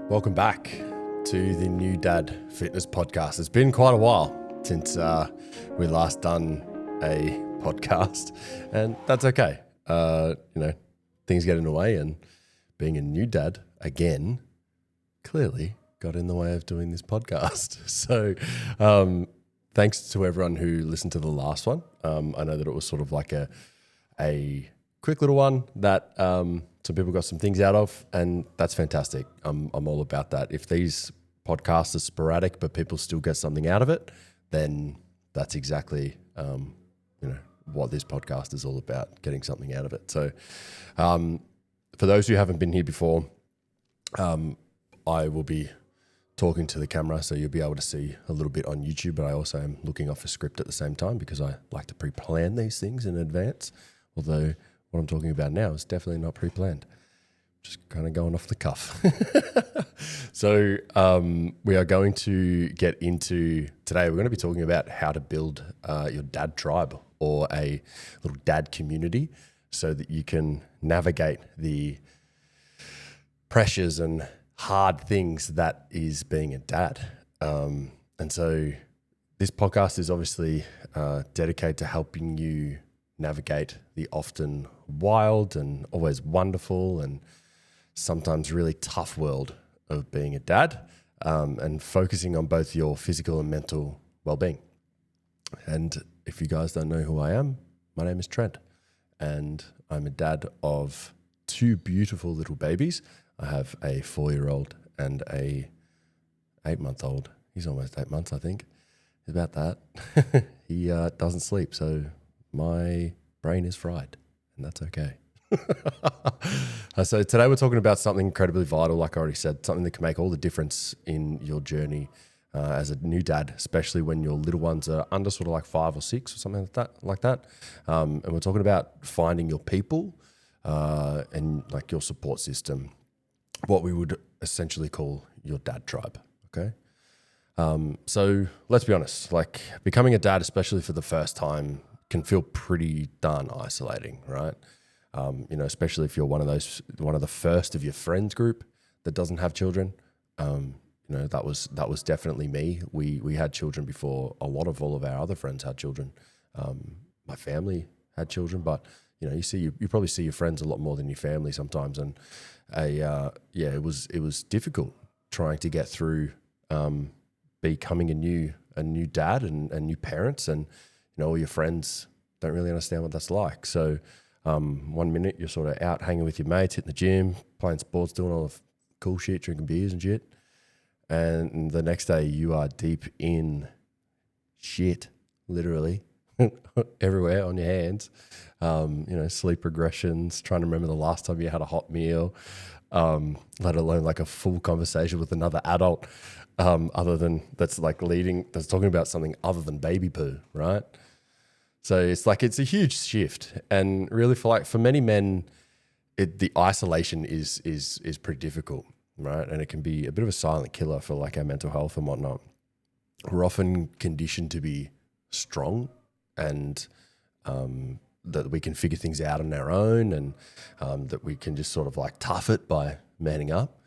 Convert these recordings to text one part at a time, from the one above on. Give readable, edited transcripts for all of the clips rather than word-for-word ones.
Welcome back to the New Dad Fitness Podcast. It's been quite a while since we last done a podcast, and that's okay. Things get in the way, and being a new dad again clearly got in the way of doing this podcast. So thanks to everyone who listened to the last one. I know that it was sort of like a quick little one that some people got some things out of, and that's fantastic. I'm all about that. If these podcasts are sporadic but people still get something out of it, then that's exactly what this podcast is all about, getting something out of it. So for those who haven't been here before, I will be talking to the camera, so you'll be able to see a little bit on YouTube, but I also am looking off a script at the same time because I like to pre-plan these things in advance, although what I'm talking about now is definitely not pre-planned. Just kind of going off the cuff. So we are going to get into, today we're going to be talking about how to build your dad tribe or a little dad community so that you can navigate the pressures and hard things that is being a dad. And so this podcast is obviously dedicated to helping you navigate the often wild and always wonderful and sometimes really tough world of being a dad, and focusing on both your physical and mental well-being. And if you guys don't know who I am, my name is Trent, and I'm a dad of two beautiful little babies. I have a 4-year-old and a 8-month-old. He's almost 8 months, I think. About that. He doesn't sleep, so my brain is fried, and that's okay. So today we're talking about something incredibly vital, like I already said, something that can make all the difference in your journey as a new dad, especially when your little ones are under sort of like 5 or 6 or something like that. And we're talking about finding your people and like your support system, what we would essentially call your dad tribe. Okay. So let's be honest, like becoming a dad, especially for the first time, can feel pretty darn isolating, right? Especially if you're one of the first of your friends group that doesn't have children. That was definitely me. We had children before all of our other friends had children. My family had children, but you probably see your friends a lot more than your family sometimes. And it was difficult trying to get through becoming a new dad and new parents, and all your friends don't really understand what that's like. So 1 minute you're sort of out hanging with your mates, hitting the gym, playing sports, doing all the cool shit, drinking beers and shit. And the next day you are deep in shit, literally, everywhere on your hands. Sleep regressions, trying to remember the last time you had a hot meal, let alone like a full conversation with another adult, that's talking about something other than baby poo, right? So it's a huge shift, and really for many men, the isolation is pretty difficult, right? And it can be a bit of a silent killer for like our mental health and whatnot. We're often conditioned to be strong and that we can figure things out on our own, and that we can just sort of like tough it by manning up.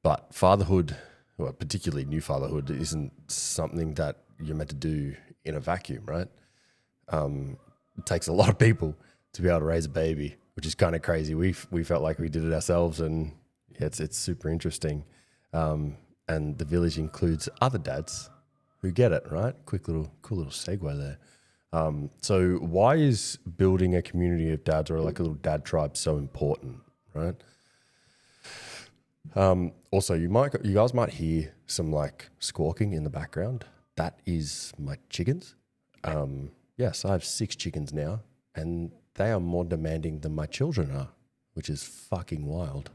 But fatherhood, well, particularly new fatherhood, isn't something that you're meant to do in a vacuum, right? It takes a lot of people to be able to raise a baby, which is kind of crazy. We felt like we did it ourselves, and it's super interesting. And the village includes other dads who get it, right? Cool little segue there. So why is building a community of dads or like a little dad tribe so important, right? Also, you guys might hear some like squawking in the background. That is my chickens. Yes, I have 6 chickens now, and they are more demanding than my children are, which is fucking wild.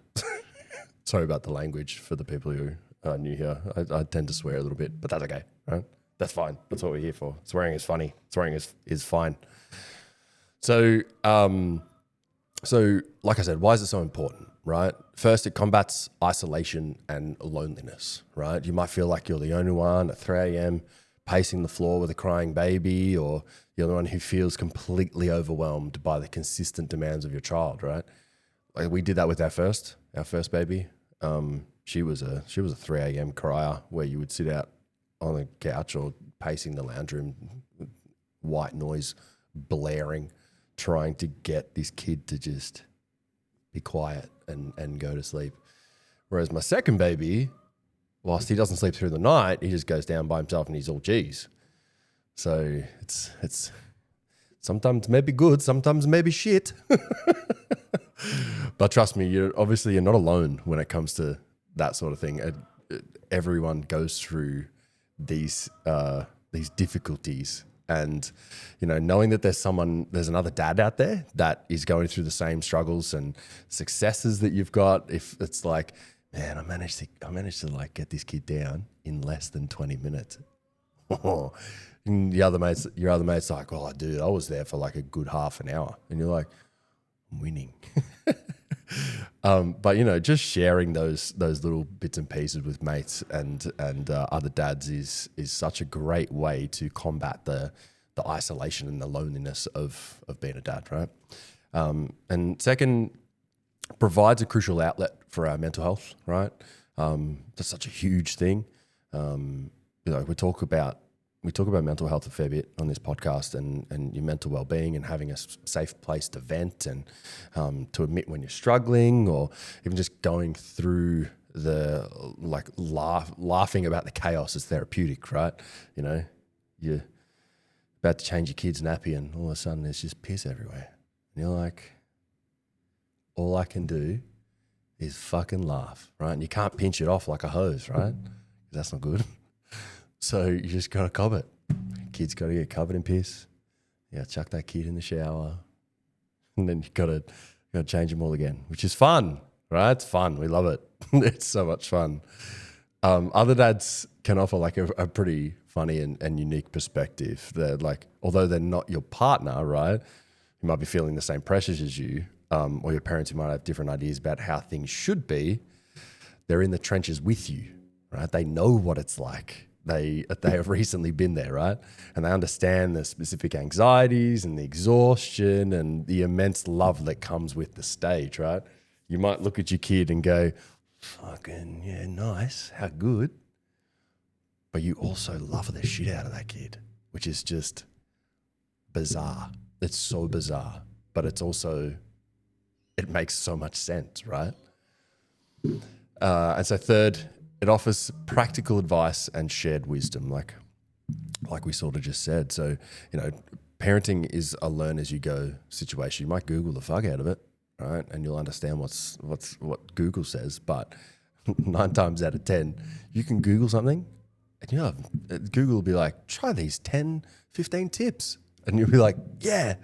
Sorry about the language for the people who are new here. I tend to swear a little bit, but that's okay, right? That's fine. That's what we're here for. Swearing is funny. Swearing is fine. So, like I said, why is it so important, right? First, it combats isolation and loneliness, right? You might feel like you're the only one at 3 a.m. pacing the floor with a crying baby, or you're the one who feels completely overwhelmed by the consistent demands of your child, right? Like we did that with our first baby. she was a 3 a.m. crier where you would sit out on the couch or pacing the lounge room, white noise blaring, trying to get this kid to just be quiet and go to sleep. Whereas my second baby, whilst he doesn't sleep through the night, he just goes down by himself and he's all G's. So it's sometimes maybe good, sometimes maybe shit. But trust me, you're not alone when it comes to that sort of thing. Everyone goes through these difficulties, and knowing that there's another dad out there that is going through the same struggles and successes that you've got. If it's like, man, I managed to like get this kid down in less than 20 minutes. And your other mate's like, oh, dude, I was there for like a good half an hour, and you're like, I'm winning. But just sharing those little bits and pieces with mates and other dads is such a great way to combat the isolation and the loneliness of being a dad, right? And second, provides a crucial outlet for our mental health, right? That's such a huge thing. We talk about mental health a fair bit on this podcast, and your mental well-being, and having a safe place to vent and to admit when you're struggling, or even just going through the laughing about the chaos is therapeutic, right? You're about to change your kid's nappy and all of a sudden there's just piss everywhere. And you're like, all I can do is fucking laugh, right? And you can't pinch it off like a hose, right? That's not good. So you just got to cover it. Kid's got to get covered in piss. Yeah, chuck that kid in the shower. And then you got to change them all again, which is fun, right? It's fun. We love it. It's so much fun. Other dads can offer like a pretty funny and unique perspective. They're like, although they're not your partner, right? You might be feeling the same pressures as you, or your parents who might have different ideas about how things should be. They're in the trenches with you, right? They know what it's like. They have recently been there, right? And they understand the specific anxieties and the exhaustion and the immense love that comes with the stage, right? You might look at your kid and go, fucking, yeah, nice, how good. But you also love the shit out of that kid, which is just bizarre. It's so bizarre, but it makes so much sense, right? And so third, it offers practical advice and shared wisdom, like we sort of just said. So, parenting is a learn as you go situation. You might Google the fuck out of it, right? And you'll understand what Google says. But 9 times out of 10, you can Google something and Google will be like, try these 10, 15 tips. And you'll be like, yeah,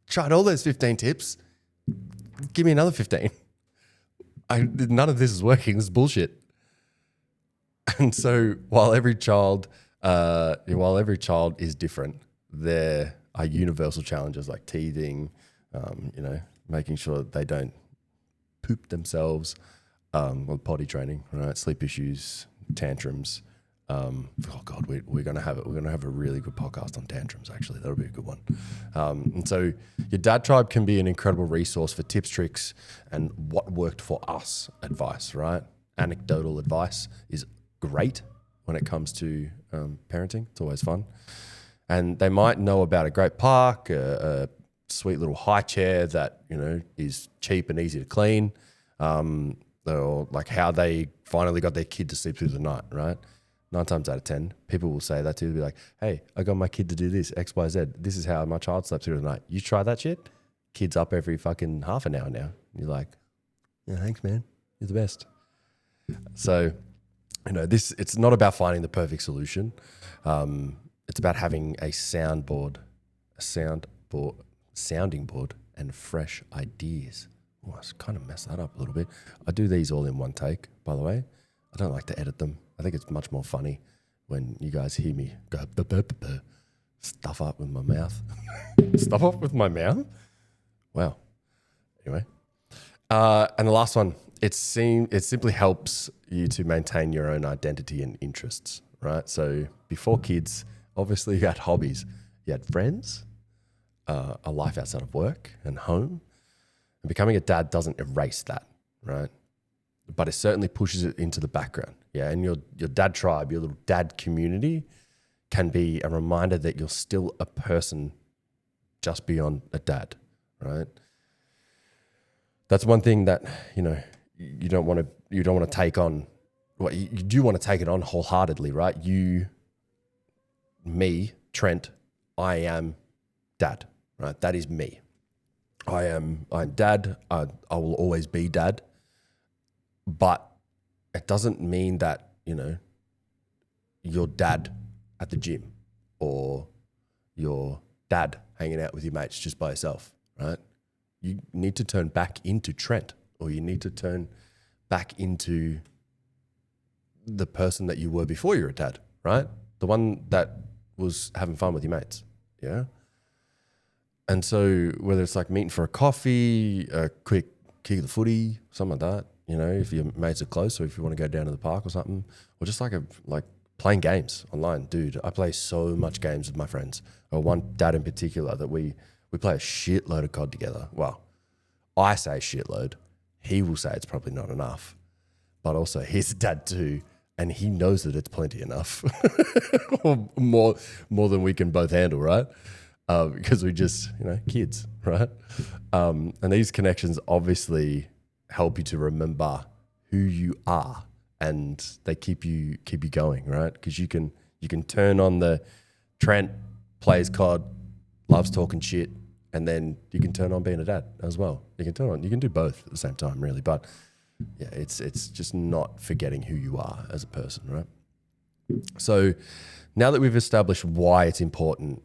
tried all those 15 tips. Give me another 15. None of this is working. This is bullshit. And so while every child is different, there are universal challenges like teething, making sure that they don't poop themselves, or potty training, right? Sleep issues, tantrums. Oh God, we're gonna have a really good podcast on tantrums. Actually, that'll be a good one. And so your dad tribe can be an incredible resource for tips, tricks, and what worked for us advice, right? Anecdotal advice is great when it comes to parenting. It's always fun. And they might know about a great park, a sweet little high chair that, is cheap and easy to clean, or like how they finally got their kid to sleep through the night, right? 9 times out of 10, people will say that to you. They'll be like, hey, I got my kid to do this, X, Y, Z. This is how my child slept through the night. You try that shit? Kid's up every fucking half an hour now. And you're like, yeah, thanks, man. You're the best. So, it's not about finding the perfect solution. It's about having a sounding board, and fresh ideas. Oh, I kind of messed that up a little bit. I do these all in one take, by the way. I don't like to edit them. I think it's much more funny when you guys hear me go stuff up with my mouth. Stuff up with my mouth? Wow. Anyway. And the last one, it simply helps you to maintain your own identity and interests, right? So before kids, obviously you had hobbies. You had friends, a life outside of work and home. And becoming a dad doesn't erase that, right? but it certainly pushes it into the background. Yeah, and your dad tribe, your little dad community can be a reminder that you're still a person just beyond a dad, right? That's one thing that, you don't want to take on. Well, you do want to take it on wholeheartedly, right? Me, Trent, I am dad, right? That is me. I'm dad. I will always be dad. But it doesn't mean that, your dad at the gym or your dad hanging out with your mates just by yourself, right? You need to turn back into Trent, or you need to turn back into the person that you were before you were a dad, right? The one that was having fun with your mates, yeah? And so whether it's like meeting for a coffee, a quick kick of the footy, something like that, if your mates are close, or if you want to go down to the park or something, or just like playing games online. Dude, I play so much games with my friends, or one dad in particular that we play a shitload of COD together. Well, I say shitload. He will say it's probably not enough. But also, he's a dad too, and he knows that it's plenty enough. Or more than we can both handle, right? Because we just, kids, right? And these connections obviously help you to remember who you are, and they keep you going, right? Because you can turn on the Trent plays COD, loves talking shit, and then you can turn on being a dad as well. You can do both at the same time, really. But yeah, it's just not forgetting who you are as a person, right? So now that we've established why it's important,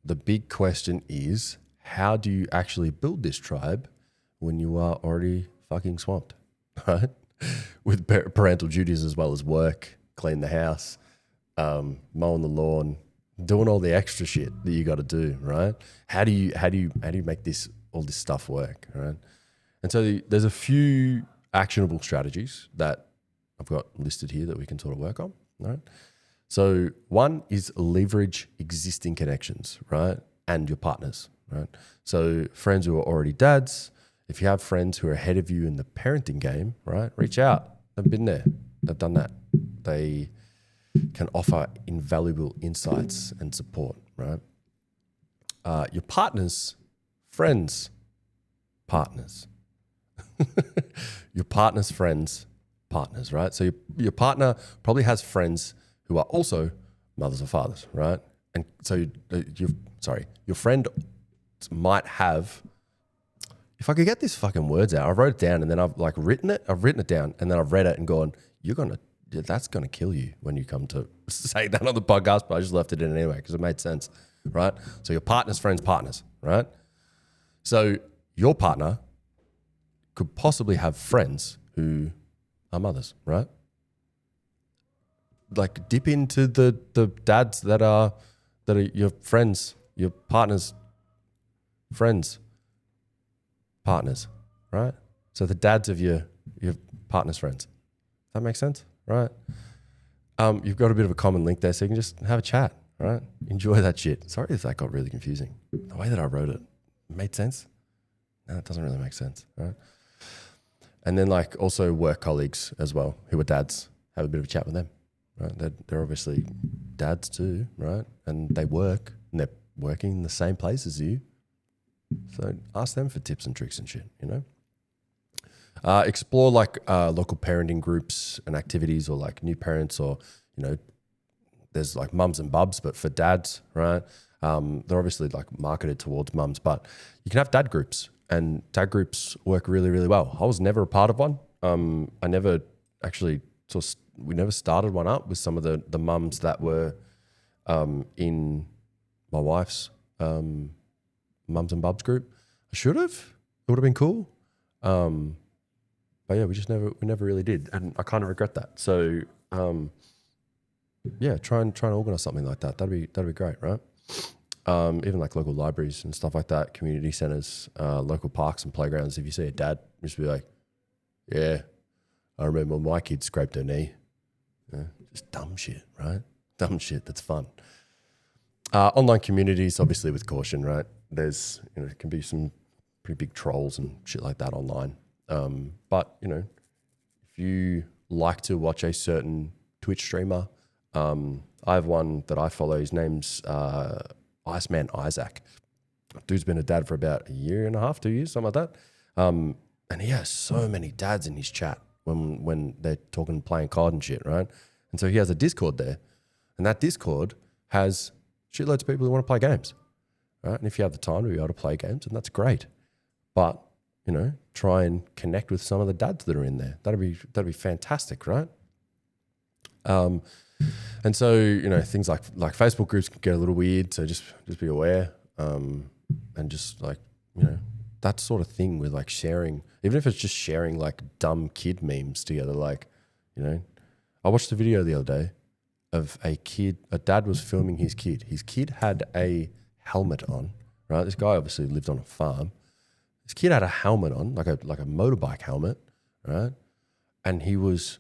the big question is, how do you actually build this tribe when you are already fucking swamped, right? With parental duties as well as work, clean the house, mowing the lawn, doing all the extra shit that you got to do, right? How do you make all this stuff work, right? And so there's a few actionable strategies that I've got listed here that we can sort of work on, right? So one is leverage existing connections, right? And your partners, right? So friends who are already dads, if you have friends who are ahead of you in the parenting game, right? Reach out. They've been there. They've done that. They can offer invaluable insights and support, right? Your partners, friends, partners. Your partner's friends, partners, right? So your partner probably has friends who are also mothers or fathers, right? And so your friend might have, if I could get these fucking words out, I wrote it down and then I've written it down and then I've read it and gone, that's going to kill you when you come to say that on the podcast, but I just left it in anyway because it made sense, right? So your partner's friends, partners, right? So your partner could possibly have friends who are mothers, right? Like dip into the dads that are your friends, your partners, friends, partners, right? So the dads of your partner's friends. Does that make sense? Right? You've got a bit of a common link there, so you can just have a chat, right? Enjoy that shit. Sorry if that got really confusing. The way that I wrote it made sense. No, it doesn't really make sense, right? And then also work colleagues as well who are dads. Have a bit of a chat with them, right? They're obviously dads too, right? And they work and they're working in the same place as you. So ask them for tips and tricks and shit, Explore local parenting groups and activities, or new parents, or there's mums and bubs, but for dads, right? They're obviously marketed towards mums, but you can have dad groups, and dad groups work really, really well. I was never a part of one. I never actually we never started one up with some of the mums that were in my wife's mums and bubs group. I should have. It would have been cool. But yeah, we never really did, and I kind of regret that. So, try and organize something like that. That'd be great, right? Even local libraries and stuff like that, community centers, local parks and playgrounds. If you see a dad, just be like, "Yeah, I remember when my kid scraped her knee." Yeah, just dumb shit, right? Dumb shit. That's fun. Online communities, obviously, with caution, right? There's it can be some pretty big trolls and shit like that online. But if you like to watch a certain Twitch streamer, I have one that I follow. His name's Iceman Isaac. Dude's been a dad for about 1.5 years, 2 years, something like that. And he has so many dads in his chat when they're talking, playing COD and shit, right? And so he has a Discord there, and that Discord has shitloads of people who want to play games, right? And if you have the time to be able to play games, then that's great. But, you know, try and connect with some of the dads that are in there. That'd be fantastic, right? And so, you know, things like Facebook groups can get a little weird, so just be aware. And just like, you know, that sort of thing with like sharing, even if it's just sharing like dumb kid memes together. Like, you know, I watched a video the other day of a dad was filming his kid. His kid had a helmet on, right? This guy obviously lived on a farm. This kid had a helmet on, like a motorbike helmet, right? And he was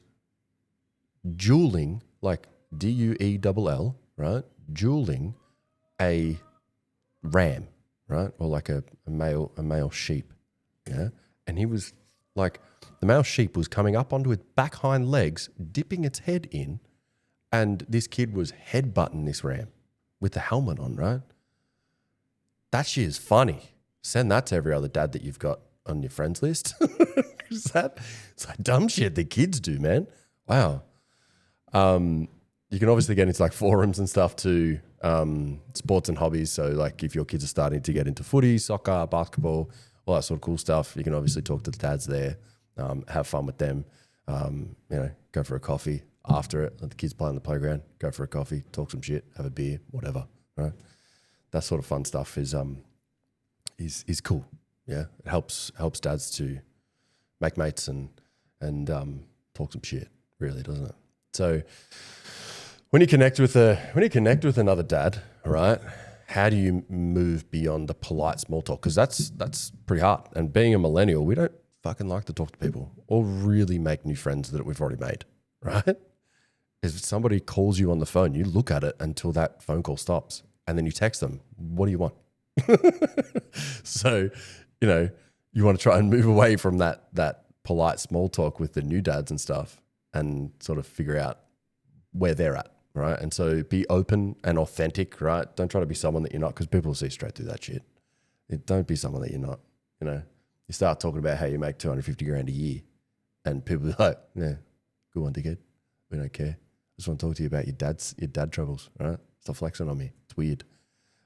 dueling, like DUELL, right? Dueling a ram, right? Or like a male sheep, yeah? And he was like, the male sheep was coming up onto its back hind legs, dipping its head in, and this kid was headbutting this ram with the helmet on, right? That shit is funny. Send that to every other dad that you've got on your friends list. It's like dumb shit that kids do, man. Wow. You can obviously get into like forums and stuff too, sports and hobbies. So like if your kids are starting to get into footy, soccer, basketball, all that sort of cool stuff, you can obviously talk to the dads there, have fun with them, you know, go for a coffee after it, let the kids play on the playground, go for a coffee, talk some shit, have a beer, whatever, right? That sort of fun stuff is cool. Yeah. It helps dads to make mates and talk some shit, really, doesn't it? So when you connect with another dad, right, how do you move beyond the polite small talk? Because that's pretty hard. And being a millennial, we don't fucking like to talk to people or really make new friends that we've already made, right? If somebody calls you on the phone, you look at it until that phone call stops, and then you text them, what do you want? So, you know, you want to try and move away from that polite small talk with the new dads and stuff and sort of figure out where they're at, right? And so be open and authentic, right? Don't try to be someone that you're not, because people will see straight through that shit. Don't be someone that you're not, you know. You start talking about how you make 250 grand a year and people are like, yeah, good one, dickhead. We don't care. I just want to talk to you about your dad troubles, right? Stop flexing on me. It's weird.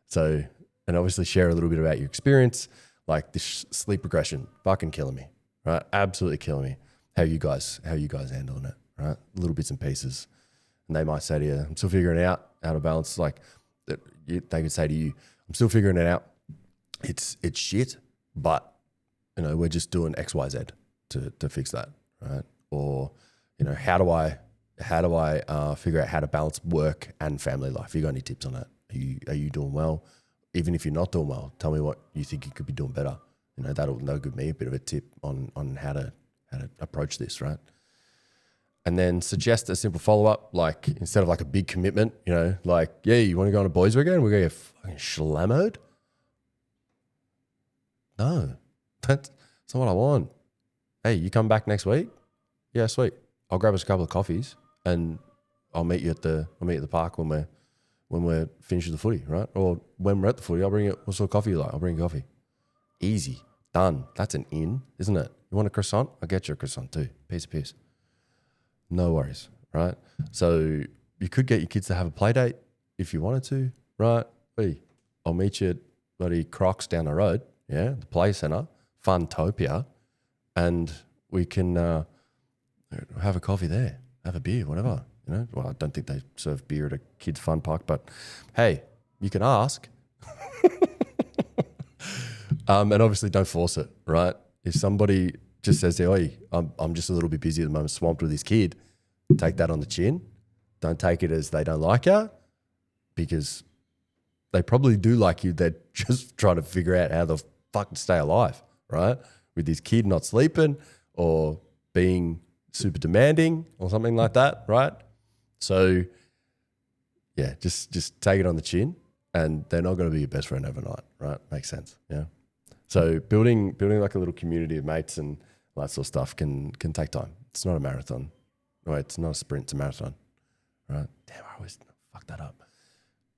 So, and obviously share a little bit about your experience, like this sleep regression, fucking killing me, right? Absolutely killing me. How you guys handling it, right? Little bits and pieces. And they might say to you, I'm still figuring it out how to balance. Like they could say to you, I'm still figuring it out. It's shit, but you know, we're just doing X, Y, Z to fix that, right? Or, you know, how do I figure out how to balance work and family life? You got any tips on that? Are you doing well? Even if you're not doing well, tell me what you think you could be doing better. You know, that'll give me a bit of a tip on how to approach this, right? And then suggest a simple follow-up, like instead of like a big commitment, you know, like, yeah, you want to go on a boys weekend? We're going to get fucking schlammoed? No, that's not what I want. Hey, you come back next week? Yeah, sweet. I'll grab us a couple of coffees and I'll meet you at the park when we're finished with the footy, right? Or when we're at the footy, I'll bring you, what sort of coffee you like? I'll bring you coffee. Easy. Done. That's an in, isn't it? You want a croissant? I'll get you a croissant too. Piece of piss. No worries, right? So you could get your kids to have a play date if you wanted to, right? Hey, I'll meet you at bloody Crocs down the road, yeah, the play centre, Funtopia, and we can have a coffee there, have a beer, whatever, you know? Well, I don't think they serve beer at a kids' fun park, but hey, you can ask. And obviously don't force it, right? If somebody just says, "Oi, I'm just a little bit busy at the moment, swamped with this kid," take that on the chin. Don't take it as they don't like you, because they probably do like you. They're just trying to figure out how the fuck to stay alive, right? With this kid not sleeping or being super demanding or something like that, right? So yeah, just take it on the chin, and they're not going to be your best friend overnight, right? Makes sense, yeah. So building like a little community of mates and that sort of stuff can take time. It's not a marathon. Wait, it's not a sprint, it's a marathon. Right? Damn, I always fuck that up.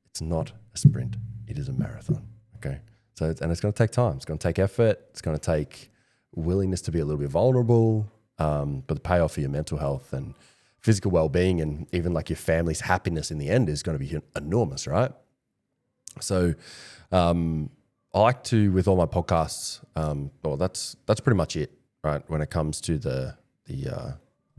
It's not a sprint. It is a marathon. Okay. So, and it's going to take time. It's going to take effort. It's going to take willingness to be a little bit vulnerable. But the payoff for your mental health and physical well-being and even like your family's happiness in the end is going to be enormous, right? So, I like to, with all my podcasts, well, that's pretty much it, right? When it comes to the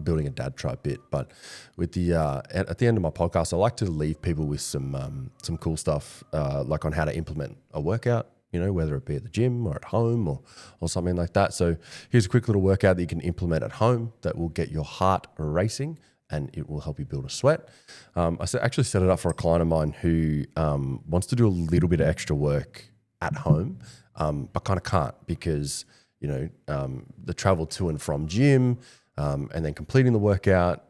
building a dad tribe bit, but with the at the end of my podcast, I like to leave people with some cool stuff, like on how to implement a workout. You know, whether it be at the gym or at home or something like that. So here's a quick little workout that you can implement at home that will get your heart racing and it will help you build a sweat. I actually set it up for a client of mine who wants to do a little bit of extra work at home, but kind of can't because, you know, the travel to and from gym and then completing the workout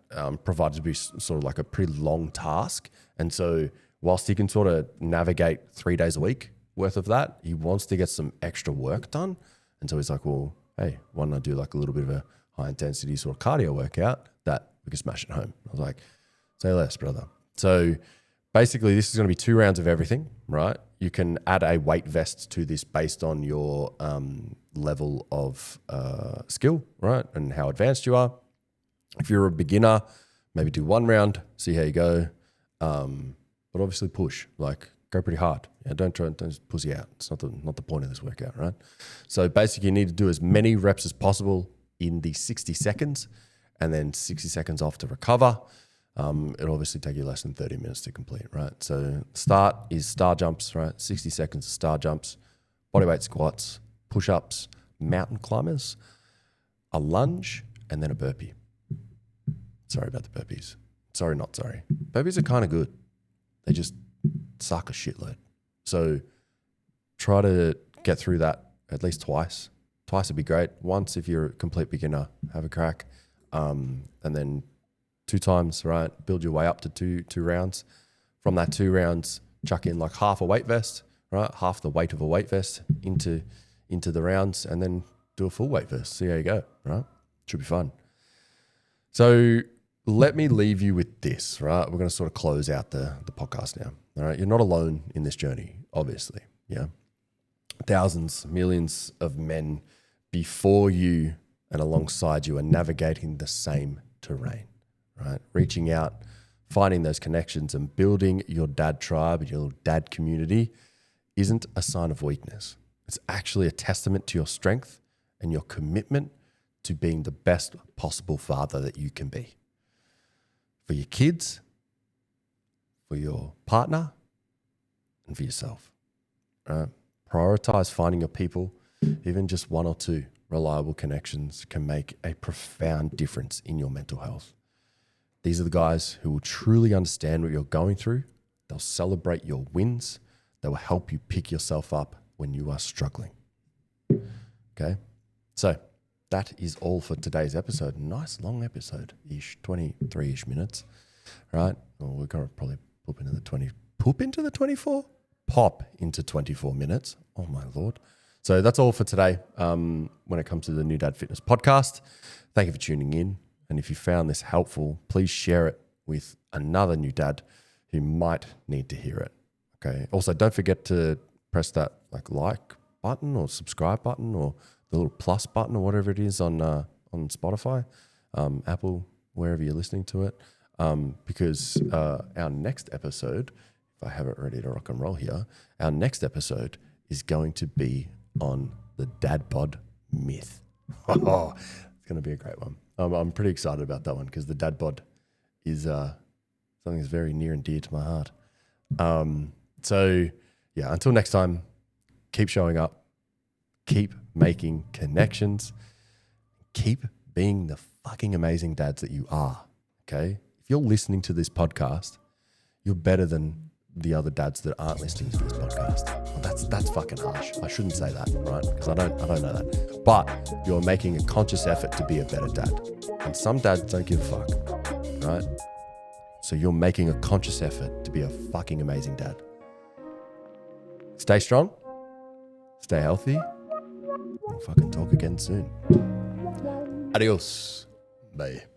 provided to be sort of like a pretty long task. And so whilst he can sort of navigate 3 days a week worth of that, he wants to get some extra work done. And so he's like, well, hey, why don't I do like a little bit of a high intensity sort of cardio workout that we can smash at home? I was like, say less, brother. So basically this is going to be 2 rounds of everything, right? You can add a weight vest to this based on your level of skill, right? And how advanced you are. If you're a beginner, maybe do 1 round, see how you go. But obviously push, like go pretty hard. Yeah, don't just pussy out. It's not the point of this workout, right? So basically you need to do as many reps as possible in the 60 seconds and then 60 seconds off to recover. It'll obviously take you less than 30 minutes to complete, right? So start is star jumps, right? 60 seconds of star jumps, bodyweight squats, push-ups, mountain climbers, a lunge, and then a burpee. Sorry about the burpees. Sorry, not sorry. Burpees are kind of good. They just suck a shitload. So try to get through that at least twice. Twice would be great. Once if you're a complete beginner, have a crack. And then 2 times, right? Build your way up to two rounds. From that 2 rounds, chuck in like half a weight vest, right? Half the weight of a weight vest into the rounds and then do a full weight vest. See how you go, right? Should be fun. So let me leave you with this, right? We're going to sort of close out the podcast now. All right. You're not alone in this journey, obviously. Yeah. Thousands, millions of men before you and alongside you are navigating the same terrain, right? Reaching out, finding those connections and building your dad tribe and your dad community isn't a sign of weakness. It's actually a testament to your strength and your commitment to being the best possible father that you can be. For your kids, for your partner, and for yourself. Right? Prioritize finding your people. Even just 1 or 2 reliable connections can make a profound difference in your mental health. These are the guys who will truly understand what you're going through. They'll celebrate your wins. They will help you pick yourself up when you are struggling. Okay? So that is all for today's episode. Nice long episode-ish, 23-ish minutes, right? Well, we're going to probably pop into the 24 minutes. Oh my Lord. So that's all for today when it comes to the New Dad Fitness podcast. Thank you for tuning in. And if you found this helpful, please share it with another new dad who might need to hear it. Okay. Also, don't forget to press that like button or subscribe button or the little plus button or whatever it is on Spotify, Apple, wherever you're listening to it. Because our next episode, if I have it ready to rock and roll here, our next episode is going to be on the dad bod myth. It's going to be a great one. I'm pretty excited about that one because the dad bod is something that's very near and dear to my heart. So yeah, until next time, keep showing up, keep making connections, keep being the fucking amazing dads that you are. Okay. If you're listening to this podcast, you're better than the other dads that aren't listening to this podcast. Well, that's fucking harsh. I shouldn't say that, right? Because I don't know that. But you're making a conscious effort to be a better dad. And some dads don't give a fuck, right? So you're making a conscious effort to be a fucking amazing dad. Stay strong. Stay healthy. We'll fucking talk again soon. Adios, Bye.